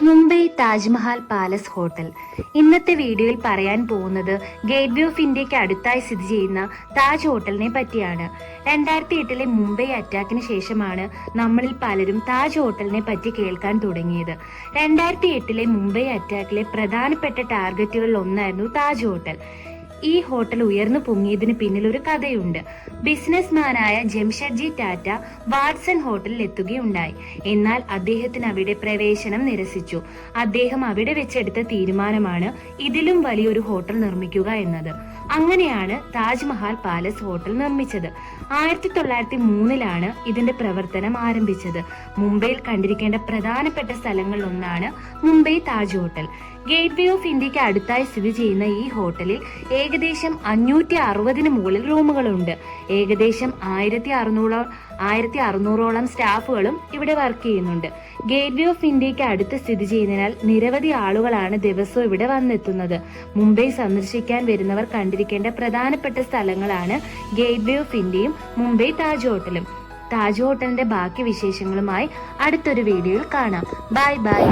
Mumbai Taj Mahal palace hotel. ഇന്നത്തെ വീഡിയോയിൽ പറയാൻ പോകുന്നത് ഗേറ്റ് വേ ഓഫ് ഇന്ത്യക്ക് അടുത്തായി സ്ഥിതി ചെയ്യുന്ന താജ് ഹോട്ടലിനെ പറ്റിയാണ്. 2008 മുംബൈ അറ്റാക്കിന് ശേഷമാണ് നമ്മളിൽ പലരും താജ് ഹോട്ടലിനെ പറ്റി കേൾക്കാൻ തുടങ്ങിയത്. 2008 മുംബൈ അറ്റാക്കിലെ പ്രധാനപ്പെട്ട ടാർഗറ്റുകളിൽ ഒന്നായിരുന്നു താജ് ഹോട്ടൽ. ഈ ഹോട്ടൽ ഉയർന്നു പൊങ്ങിയതിന് പിന്നിൽ ഒരു കഥയുണ്ട്. ബിസിനസ്മാനായ ജംഷഡ്ജി ടാറ്റ വാട്സൺ ഹോട്ടലിൽ എത്തുകയുണ്ടായി. എന്നാൽ അദ്ദേഹത്തിന് അവിടെ പ്രവേശനം നിരസിച്ചു. അദ്ദേഹം അവിടെ വെച്ചെടുത്ത തീരുമാനമാണ് ഇതിലും വലിയൊരു ഹോട്ടൽ നിർമ്മിക്കുക എന്നത്. അങ്ങനെയാണ് താജ്മഹൽ പാലസ് ഹോട്ടൽ നിർമ്മിച്ചത്. 1903 ഇതിന്റെ പ്രവർത്തനം ആരംഭിച്ചത്. മുംബൈയിൽ കണ്ടിരിക്കേണ്ട പ്രധാനപ്പെട്ട സ്ഥലങ്ങളിൽ ഒന്നാണ് Mumbai Taj hotel. Gate way of ഇന്ത്യക്ക് അടുത്തായി സ്ഥിതി ചെയ്യുന്ന ഈ ഹോട്ടലിൽ ഏകദേശം 560 മുകളിൽ റൂമുകളുണ്ട്. ഏകദേശം 1600ഓളം സ്റ്റാഫുകളും ഇവിടെ വർക്ക് ചെയ്യുന്നുണ്ട്. ഗേറ്റ് വേ ഓഫ് ഇന്ത്യക്ക് അടുത്ത് സ്ഥിതി ചെയ്യുന്നതിനാൽ നിരവധി ആളുകളാണ് ദിവസവും ഇവിടെ വന്നെത്തുന്നത്. മുംബൈ സന്ദർശിക്കാൻ വരുന്നവർ കണ്ടിരിക്കേണ്ട പ്രധാനപ്പെട്ട സ്ഥലങ്ങളാണ് ഗേറ്റ് വേ ഓഫ് ഇന്ത്യയും മുംബൈ താജ് ഹോട്ടലും. താജ് ഹോട്ടലിന്റെ ബാക്കി വിശേഷങ്ങളുമായി അടുത്തൊരു വീഡിയോയിൽ കാണാം. Bye bye.